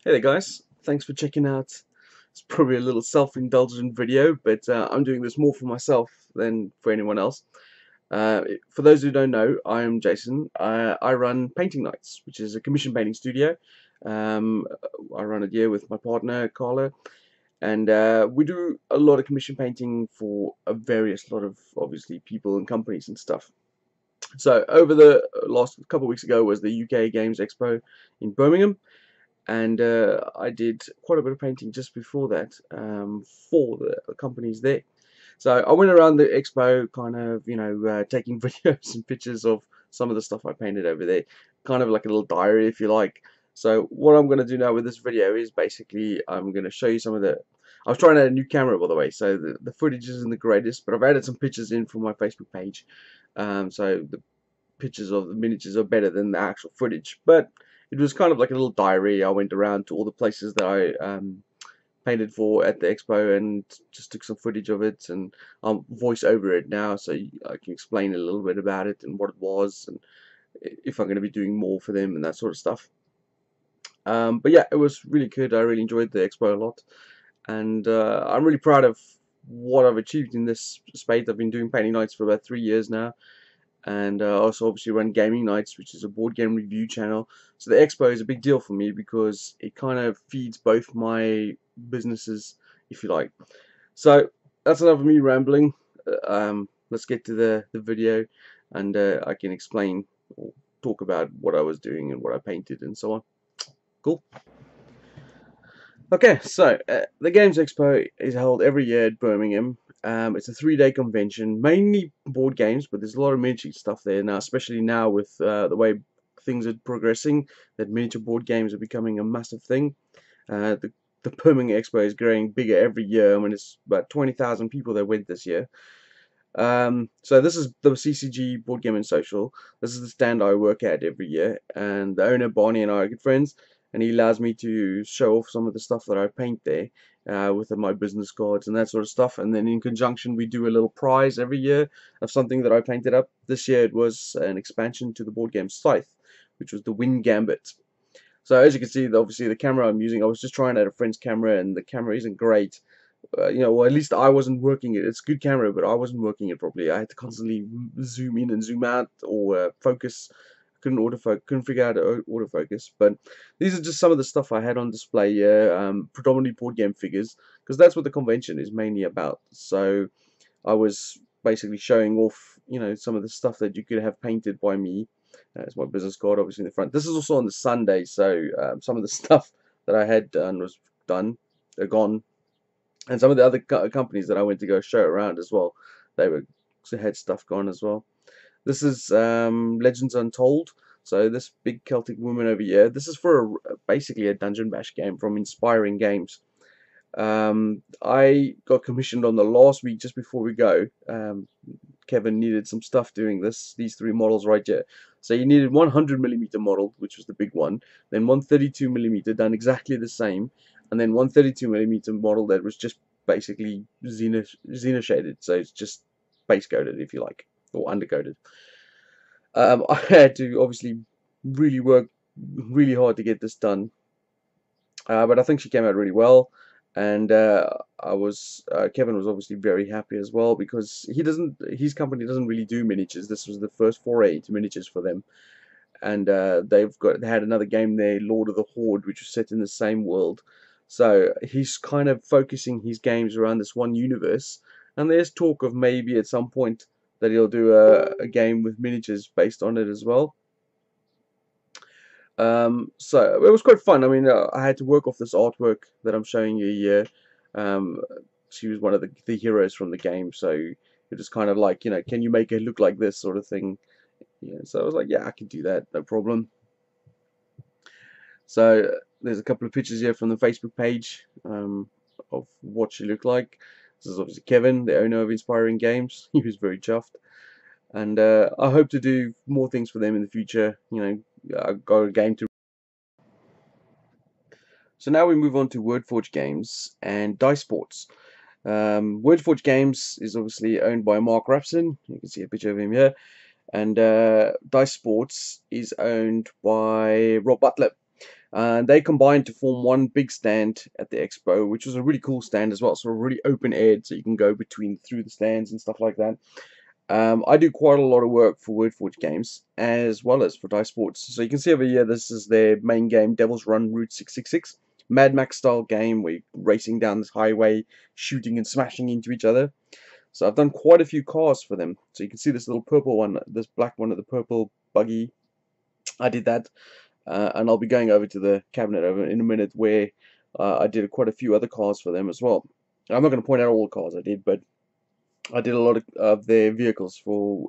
Hey there guys, thanks for checking out. It's probably a little self-indulgent video, but I'm doing this more for myself than for anyone else. For those who don't know, I'm Jason. I run Painting Nights, which is a commission painting studio. Um, I run it here with my partner Carla, and we do a lot of commission painting for a various lot of obviously people and companies and stuff. So over the last couple of weeks ago was the UK Games Expo in Birmingham, and I did quite a bit of painting just before that for the companies there. So I went around the expo, kind of, taking videos and pictures of some of the stuff I painted over there, kind of like a little diary, if you like. So what I'm going to do now with this video is basically I'm going to show you some of the. I was trying out a new camera, by the way, so the footage isn't the greatest, but I've added some pictures in from my Facebook page. So the pictures of the miniatures are better than the actual footage, but it was kind of like a little diary. I went around to all the places that I painted for at the expo and just took some footage of it, and I'll voice over it now so I can explain a little bit about it and what it was and if I'm going to be doing more for them and that sort of stuff. But yeah, it was really good. I really enjoyed the expo a lot, and I'm really proud of what I've achieved in this space. I've been doing painting nights for about 3 years now, and also obviously run Gaming Nights, which is a board game review channel. So the expo is a big deal for me because it kind of feeds both my businesses, if you like. So that's enough of me rambling. Let's get to the video, and I can explain or talk about what I was doing and what I painted and so on. Cool. Okay, so the Games Expo is held every year at Birmingham. It's a 3-day convention, mainly board games, but there's a lot of miniature stuff there now, especially now with the way things are progressing, that miniature board games are becoming a massive thing. The Birmingham Expo is growing bigger every year. I mean, it's about 20,000 people that went this year. So this is the CCG Board Game and Social. This is the stand I work at every year, and the owner Barney and I are good friends, and he allows me to show off some of the stuff that I paint there with my business cards and that sort of stuff. And then in conjunction, we do a little prize every year of something that I painted up. This year it was an expansion to the board game Scythe, which was the Wind Gambit. So as you can see, obviously the camera I'm using, I was just trying out a friend's camera, and the camera isn't great. Well, at least I wasn't working it. It's a good camera, but I wasn't working it properly. I had to constantly zoom in and zoom out or focus. Couldn't figure out how to autofocus. But these are just some of the stuff I had on display here. Predominantly board game figures, because that's what the convention is mainly about. So I was basically showing off, some of the stuff that you could have painted by me. It's my business card, obviously, in the front. This is also on the Sunday, so some of the stuff that I had done was done, they're gone, and some of the other companies that I went to go show around as well, they had stuff gone as well. This is Legends Untold. So this big Celtic woman over here. This is for basically a Dungeon Bash game from Inspiring Games. I got commissioned on the last week just before we go. Kevin needed some stuff doing these 3 models right here. So he needed 100mm model, which was the big one, then 132mm done exactly the same, and then 132mm model that was just basically Xena shaded, so it's just base coated, if you like, or undercoated. I had to obviously really work really hard to get this done, but I think she came out really well, and Kevin was obviously very happy as well, because his company doesn't really do miniatures. This was the first foray into miniatures for them, and they had another game there, Lord of the Horde, which was set in the same world. So he's kind of focusing his games around this one universe, and there's talk of maybe at some point that he'll do a game with miniatures based on it as well. So it was quite fun. I mean, I had to work off this artwork that I'm showing you here. She was one of the heroes from the game, so it was kind of like, can you make her look like this sort of thing? Yeah, so I was like, yeah, I can do that, no problem. So there's a couple of pictures here from the Facebook page of what she looked like. This is obviously Kevin, the owner of Inspiring Games. He was very chuffed, and I hope to do more things for them in the future. I got a game to. So now we move on to Wordforge Games and Dice Sports. Wordforge Games is obviously owned by Mark Rapson. You can see a picture of him here. And Dice Sports is owned by Rob Butler. And they combined to form one big stand at the expo, which was a really cool stand as well. So really open aired, so you can go through the stands and stuff like that. I do quite a lot of work for Wordforge Games as well as for Dice Sports. So you can see over here, this is their main game, Devil's Run Route 666. Mad Max style game where you're racing down this highway, shooting and smashing into each other. So I've done quite a few cars for them. So you can see this little purple one, this black one of the purple buggy. I did that. And I'll be going over to the cabinet over in a minute where I did quite a few other cars for them as well. I'm not going to point out all the cars I did, but I did a lot of their vehicles for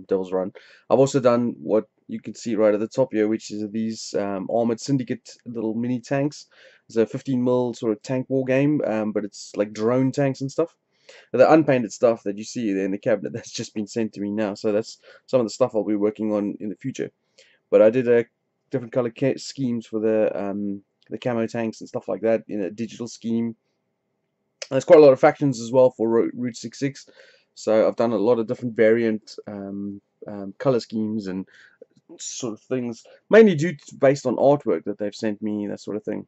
Devil's Run. I've also done what you can see right at the top here, which is these Armored Syndicate little mini tanks. It's a 15 mil sort of tank war game, but it's like drone tanks and stuff. The unpainted stuff that you see there in the cabinet, that's just been sent to me now. So that's some of the stuff I'll be working on in the future. But I did different color schemes for the camo tanks and stuff like that in a digital scheme. There's quite a lot of factions as well for Route 66, so I've done a lot of different variant color schemes and sort of things, mainly based on artwork that they've sent me, that sort of thing.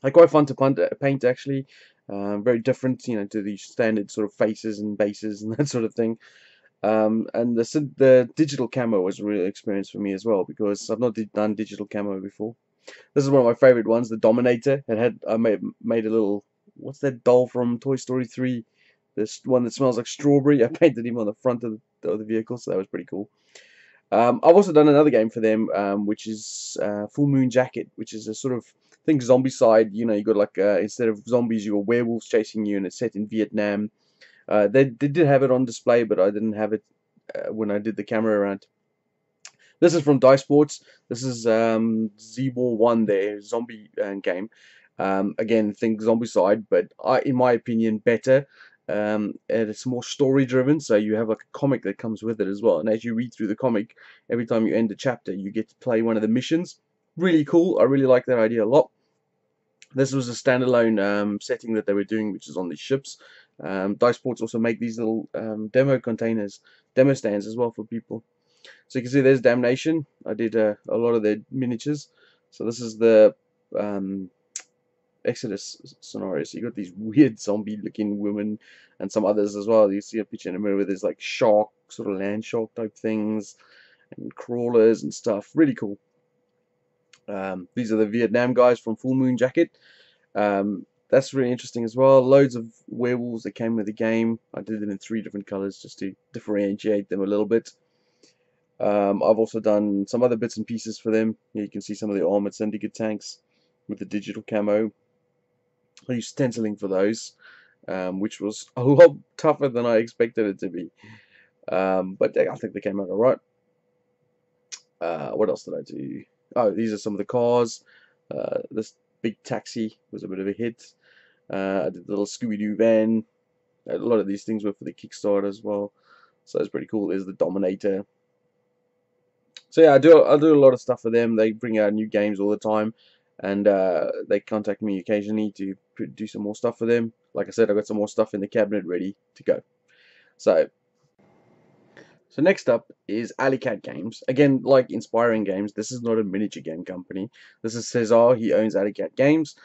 They're quite fun to paint actually, very different, you know, to the standard sort of faces and bases and that sort of thing. And the digital camo was a real experience for me as well, because I've not done digital camo before. This is one of my favorite ones, the Dominator. I made a little, what's that doll from Toy Story 3? This one that smells like strawberry. I painted him on the front of the vehicle, so that was pretty cool. I've also done another game for them, which is Full Moon Jacket, which is a sort of, think zombie side. You know, you got like instead of zombies, you got werewolves chasing you, and it's set in Vietnam. They did have it on display, but I didn't have it when I did the camera around. This is from Dice Sports. This is Z-War 1 there, zombie game. Again, think zombie side, but in my opinion, better. And it's more story driven, so you have like a comic that comes with it as well. And as you read through the comic, every time you end a chapter, you get to play one of the missions. Really cool. I really like that idea a lot. This was a standalone setting that they were doing, which is on the ships. Dice Sports also make these little demo stands as well for people. So you can see there's Damnation. I did a lot of their miniatures. So this is the Exodus scenario. So you got these weird zombie-looking women and some others as well. You see a picture in a mirror where there's like shark, sort of land shark type things, and crawlers and stuff. Really cool. These are the Vietnam guys from Full Moon Jacket. That's really interesting as well. Loads of werewolves that came with the game. I did them in 3 different colors just to differentiate them a little bit. I've also done some other bits and pieces for them. Here you can see some of the Armored Syndicate tanks with the digital camo. I used stenciling for those, which was a lot tougher than I expected it to be. But I think they came out alright. What else did I do? Oh, these are some of the cars. This big taxi was a bit of a hit. I did the little Scooby-Doo van. A lot of these things were for the Kickstarter as well. So it's pretty cool. There's the Dominator. So yeah, I do a lot of stuff for them. They bring out new games all the time, and they contact me occasionally to do some more stuff for them. Like I said, I've got some more stuff in the cabinet ready to go. So next up is Alley Cat Games. Again, like Inspiring Games, this is not a miniature game company. This is Cesar. He owns Alley Cat Games.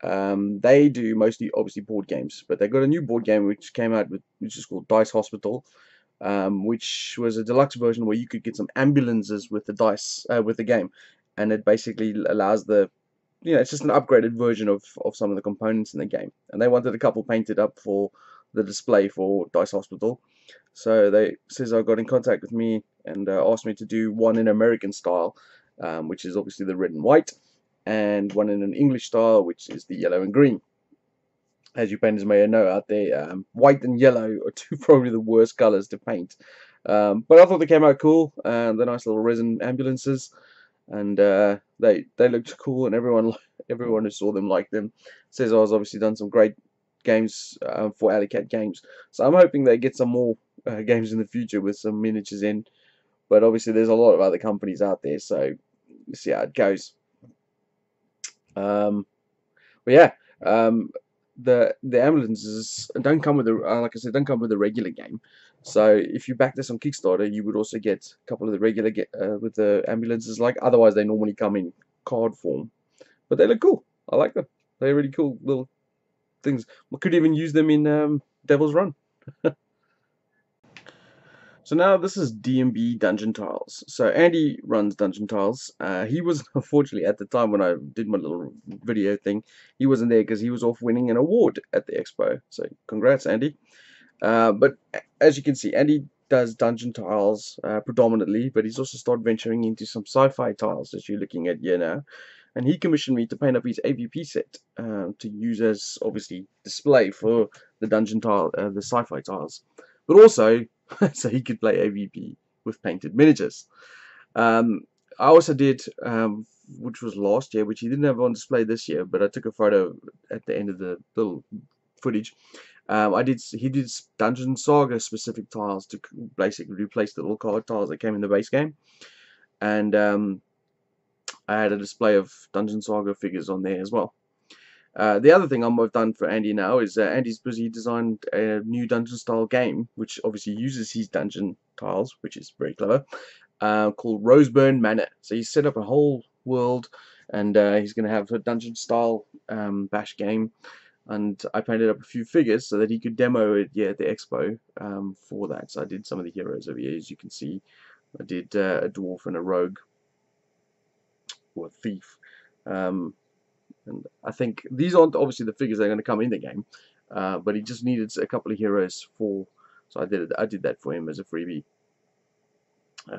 They do mostly, obviously, board games, but they got a new board game which came out which is called Dice Hospital. Which was a deluxe version where you could get some ambulances with the dice, with the game, and it basically allows it's just an upgraded version of some of the components in the game. And they wanted a couple painted up for the display for Dice Hospital, so Cesar got in contact with me and asked me to do one in American style, which is obviously the red and white, and one in an English style, which is the yellow and green. As you painters may know out there, white and yellow are probably the worst colors to paint. But I thought they came out cool. They're nice little resin ambulances, and they looked cool, and everyone who saw them liked them. Cesar's obviously done some great games for Alley Cat Games, so I'm hoping they get some more games in the future with some miniatures in. But obviously, there's a lot of other companies out there, so we'll see how it goes. But yeah. The ambulances don't come with like I said, don't come with a regular game. So if you back this on Kickstarter, you would also get a couple of the regular with the ambulances. Like otherwise, they normally come in card form, but they look cool. I like them. They're really cool little things. We could even use them in Devil's Run. So now this is DMB Dungeon Tiles. So Andy runs Dungeon Tiles. He was unfortunately at the time when I did my little video thing, he wasn't there because he was off winning an award at the expo. So congrats, Andy. But as you can see, Andy does Dungeon Tiles predominantly, but he's also started venturing into some sci-fi tiles as you're looking at here now. And he commissioned me to paint up his AVP set to use as obviously display for the dungeon tile, the sci-fi tiles, but also so he could play AVP with painted miniatures. I also did, which was last year, which he didn't have on display this year, but I took a photo at the end of the little footage. He did Dungeon Saga specific tiles to basically replace the little card tiles that came in the base game, and I had a display of Dungeon Saga figures on there as well. The other thing I've done for Andy now is Andy's busy designed a new dungeon style game, which obviously uses his dungeon tiles, which is very clever, called Roseburn Manor. So he's set up a whole world, and he's going to have a dungeon style bash game. And I painted up a few figures so that he could demo it at the expo for that. So I did some of the heroes over here, as you can see. I did a dwarf and a rogue, or a thief. And I think these aren't obviously the figures that are going to come in the game, but he just needed a couple of heroes for. So I did that for him as a freebie,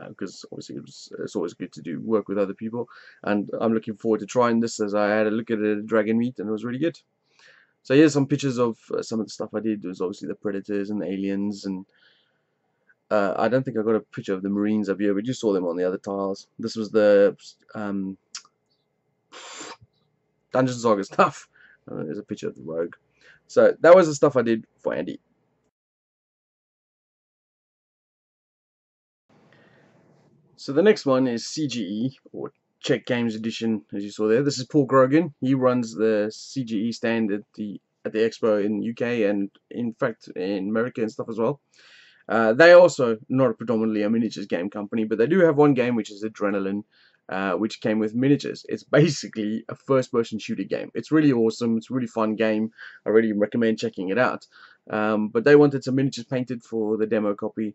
because obviously it's always good to do work with other people, and I'm looking forward to trying this, as I had a look at it at Dragon Meat and it was really good. So here's some pictures of some of the stuff I did. There was obviously the predators and the aliens, and I don't think I got a picture of the marines up here, but you saw them on the other tiles. This was the Dungeon Saga stuff. There's a picture of the rogue. So that was the stuff I did for Andy. So the next one is CGE, or Czech Games Edition, as you saw there. This is Paul Grogan. He runs the CGE stand at the expo in UK, and in fact in America and stuff as well. They are also not predominantly a miniatures game company, but they do have one game which is Adrenaline, which came with miniatures. It's basically a first-person shooter game. It's really awesome. It's a really fun game. I really recommend checking it out. But they wanted some miniatures painted for the demo copy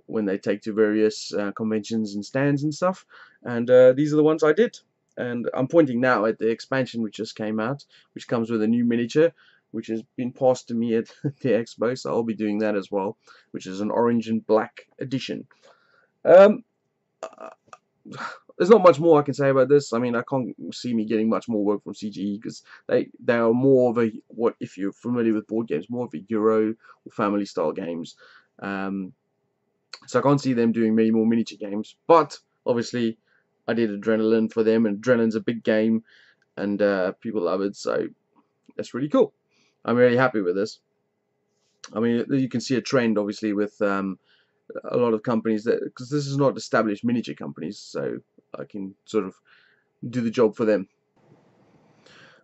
when they take to various conventions and stands and stuff. And these are the ones I did. And I'm pointing now at the expansion which just came out, which comes with a new miniature, which has been passed to me at the expo, so I'll be doing that as well, which is an orange and black edition. There's not much more I can say about this. I mean, I can't see me getting much more work from CGE, because they are more of a, what, if you're familiar with board games, more of a Euro or family style games. So I can't see them doing many more miniature games, but obviously I did Adrenaline for them, and Adrenaline's a big game, and people love it, so that's really cool. I'm really happy with this. I mean, you can see a trend obviously with a lot of companies, that because this is not established miniature companies, so I can sort of do the job for them.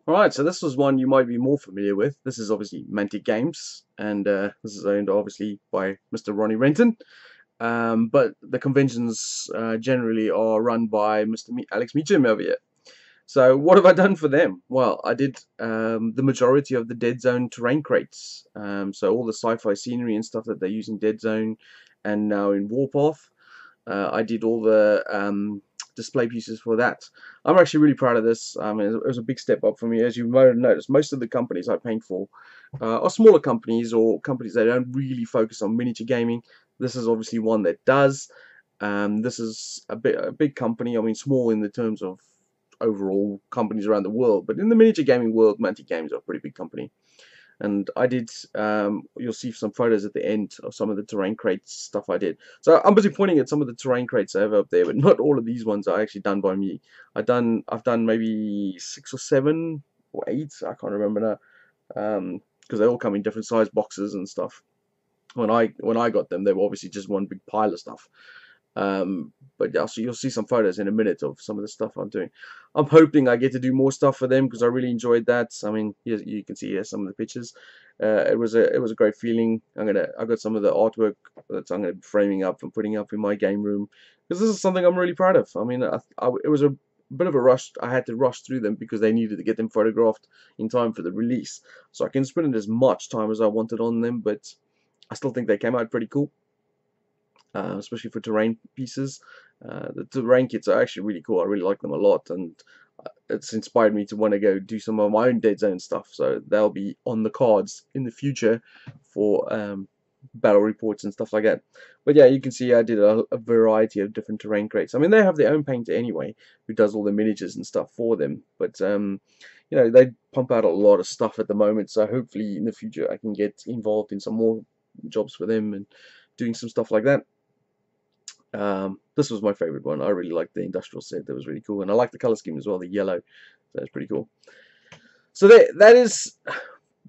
Alright, so this was one you might be more familiar with. This is obviously Mantic Games, and this is owned obviously by Mr. Ronnie Renton. But the conventions generally are run by Mr. Alex Meacham over here. So what have I done for them? Well, I did the majority of the Dead Zone terrain crates. So all the sci-fi scenery and stuff that they use in Dead Zone and now in Warpath. I did all the display pieces for that. I'm actually really proud of this. It was a big step up for me. As you might have noticed, most of the companies I paint for are smaller companies, or companies that don't really focus on miniature gaming. This is obviously one that does. This is a big company. I mean, small in the terms of overall companies around the world, but in the miniature gaming world, Mantic Games are a pretty big company. And I did, you'll see some photos at the end of some of the terrain crates stuff I did. So I'm busy pointing at some of the terrain crates I have up there, but not all of these ones are actually done by me. I've done maybe 6 or 7 or 8, I can't remember now, because they all come in different size boxes and stuff. When I got them, they were obviously just one big pile of stuff. But yeah, so you'll see some photos in a minute of some of the stuff I'm doing. I'm hoping I get to do more stuff for them, because I really enjoyed that. I mean, you can see here some of the pictures. It was a great feeling. I got some of the artwork that I'm gonna be framing up and putting up in my game room, because this is something I'm really proud of. I mean, it was a bit of a rush. I had to rush through them because they needed to get them photographed in time for the release. So I can spend as much time as I wanted on them, but I still think they came out pretty cool, especially for terrain pieces. The terrain kits are actually really cool. I really like them a lot, and it's inspired me to want to go do some of my own Dead Zone stuff. So they'll be on the cards in the future for battle reports and stuff like that. But yeah, you can see I did a variety of different terrain crates. I mean, they have their own painter anyway, who does all the miniatures and stuff for them. But you know, they pump out a lot of stuff at the moment. So hopefully in the future I can get involved in some more jobs for them and doing some stuff like that. This was my favorite one. I really liked the industrial set. That was really cool, and I like the color scheme as well, the yellow. So that's pretty cool. So that is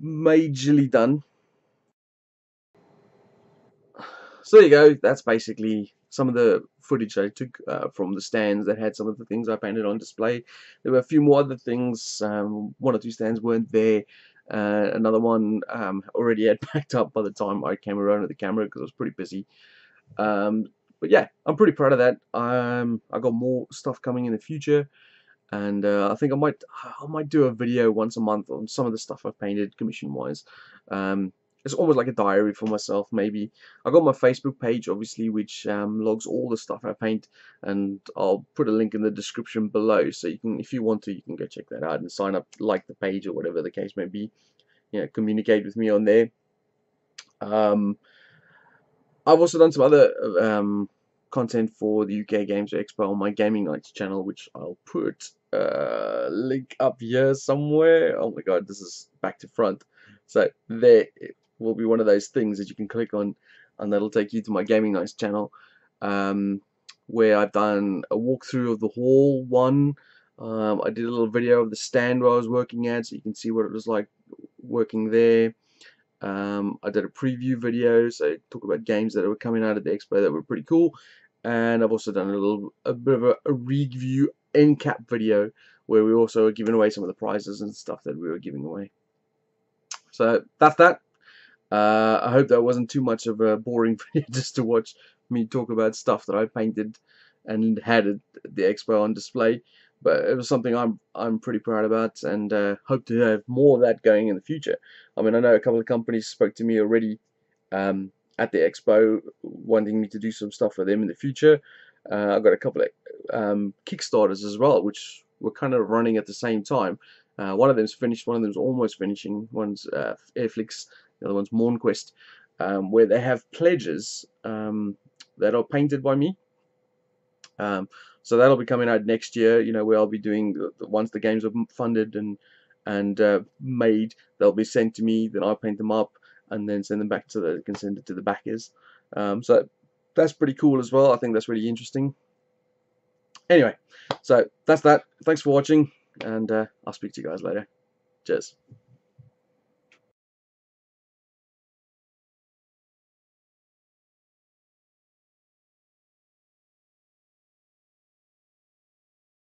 majorly done. So there you go. That's basically some of the footage I took from the stands that had some of the things I painted on display. There were a few more other things. One or two stands weren't there. Another one already had packed up by the time I came around with the camera because I was pretty busy. But yeah, I'm pretty proud of that. I got more stuff coming in the future, and I think I might do a video once a month on some of the stuff I've painted commission wise. It's almost like a diary for myself. Maybe I got my Facebook page, obviously, which logs all the stuff I paint, and I'll put a link in the description below, so you can, if you want to, you can go check that out and sign up, like the page or whatever the case may be. You know, communicate with me on there. I've also done some other content for the UK Games Expo on my Gaming Nights channel, which I'll put a link up here somewhere. Oh my god, this is back to front. So there will be one of those things that you can click on, and that'll take you to my Gaming Nights channel, where I've done a walkthrough of the hall one. I did a little video of the stand where I was working at, so you can see what it was like working there. I did a preview video, so talk about games that were coming out of the expo that were pretty cool, and I've also done a bit of a review end cap video where we also were giving away some of the prizes and stuff that we were giving away. So that's that. I hope that wasn't too much of a boring video just to watch me talk about stuff that I painted and had at the expo on display. But it was something I'm pretty proud about, and hope to have more of that going in the future. I mean, I know a couple of companies spoke to me already at the expo, wanting me to do some stuff for them in the future. I've got a couple of Kickstarters as well, which were kind of running at the same time. One of them's finished, one of them's almost finishing. One's Airflix, the other one's Mornquest, where they have pledges that are painted by me. So that'll be coming out next year, you know, where I'll be doing, once the games are funded and made, they'll be sent to me, then I'll paint them up and then send them back to the, can send it to the backers. So that's pretty cool as well. I think that's really interesting. Anyway, so that's that. Thanks for watching, and I'll speak to you guys later. Cheers.